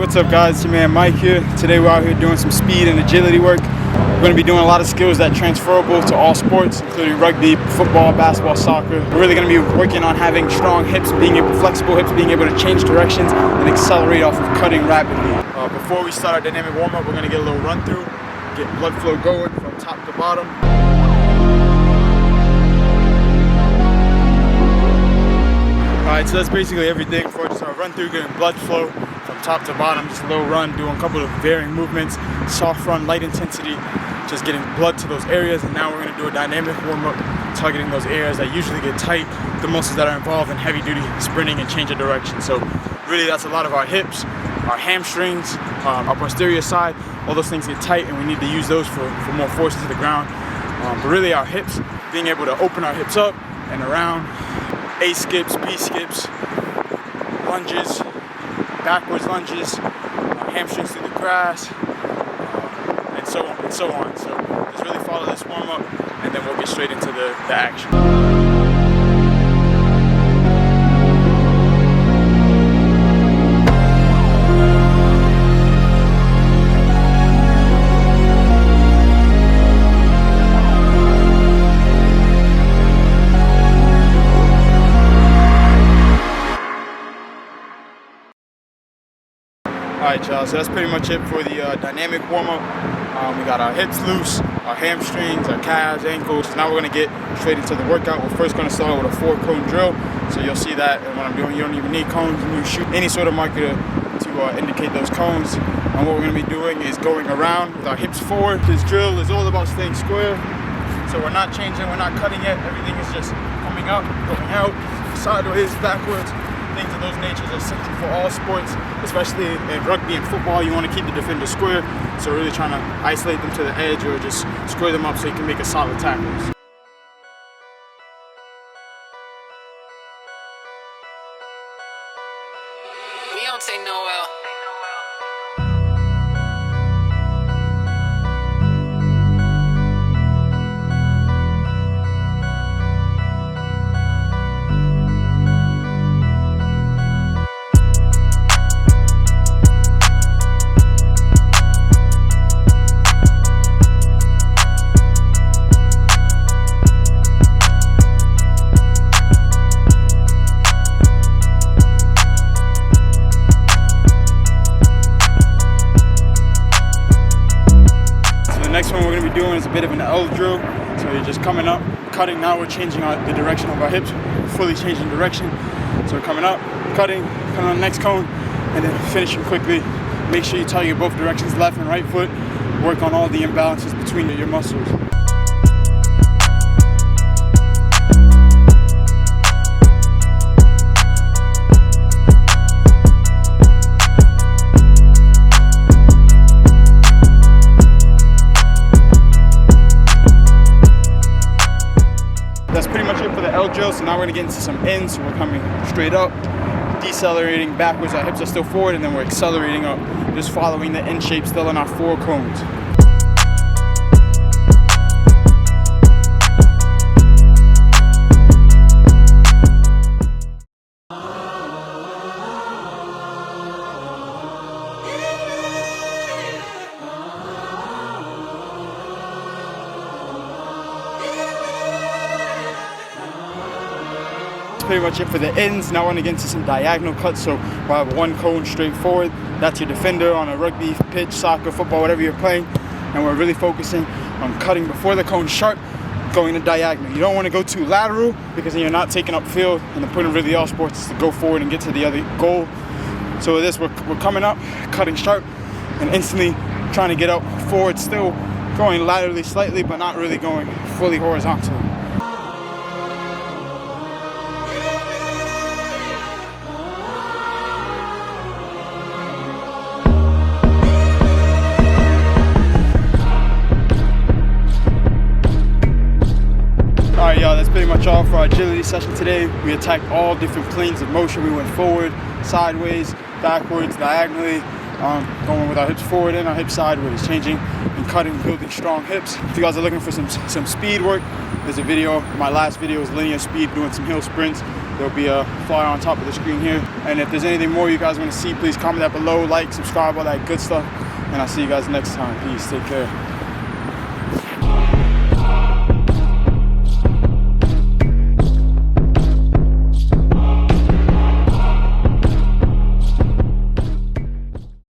What's up guys, it's your man Mike here. Today we're out here doing some speed and agility work. We're going to be doing a lot of skills that are transferable to all sports, including rugby, football, basketball, soccer. We're really going to be working on having strong hips, flexible hips, being able to change directions and accelerate off of cutting rapidly. Before we start our dynamic warm-up, we're going to get a little run through, get blood flow going from top to bottom. Alright, so that's basically everything for just our run through, getting blood flow from top to bottom, just a little run, doing a couple of varying movements, soft run, light intensity, just getting blood to those areas. And now we're going to do a dynamic warm-up, targeting those areas that usually get tight, the muscles that are involved in heavy-duty sprinting and change of direction. So really that's a lot of our hips, our hamstrings, our posterior side, all those things get tight and we need to use those for more force to the ground. But really our hips, being able to open our hips up and around, A skips, B skips, lunges, backwards lunges, hamstrings through the grass, and so on and so on. So just really follow this warm up and then we'll get straight into the action. Alright y'all, so that's pretty much it for the dynamic warm-up. We got our hips loose, our hamstrings, our calves, ankles. So now we're going to get straight into the workout. We're first going to start with a 4-cone drill. So you'll see that, and when I'm doing, you don't even need cones. You shoot any sort of marker to indicate those cones. And what we're going to be doing is going around with our hips forward. This drill is all about staying square. So we're not changing, we're not cutting it. Everything is just coming up, going out, sideways, backwards. Things of those natures are essential for all sports, especially in rugby and football. You want to keep the defender square, so really trying to isolate them to the edge or just square them up so you can make a solid tackle. We don't take no L. Next one we're going to be doing is a bit of an L drill. So you're just coming up, cutting. Now we're changing the direction of our hips, fully changing direction. So we're coming up, cutting, coming on the next cone, and then finishing quickly. Make sure you target both directions, left and right foot. Work on all the imbalances between your muscles. That's pretty much it for the L drill. So now we're gonna get into some ends. So we're coming straight up, decelerating backwards. Our hips are still forward, and then we're accelerating up, just following the end shape still in our 4 cones. Pretty much it for the ends. Now we're gonna get into some diagonal cuts. So we'll have 1 cone straight forward. That's your defender on a rugby pitch, soccer, football, whatever you're playing. And we're really focusing on cutting before the cone's sharp, going to diagonal. You don't want to go too lateral because then you're not taking up field. And the point of really all sports is to go forward and get to the other goal. So with this, we're coming up, cutting sharp, and instantly trying to get up forward, still going laterally slightly, but not really going fully horizontal. Alright y'all, that's pretty much all for our agility session today. We attacked all different planes of motion. We went forward, sideways, backwards, diagonally, going with our hips forward and our hips sideways, changing and cutting, building strong hips. If you guys are looking for some speed work, there's a video. My last video is linear speed, doing some hill sprints. there'll be a flyer on top of the screen here. And if there's anything more you guys want to see, please comment that below, like, subscribe, all that good stuff. And I'll see you guys next time. Peace. Take care.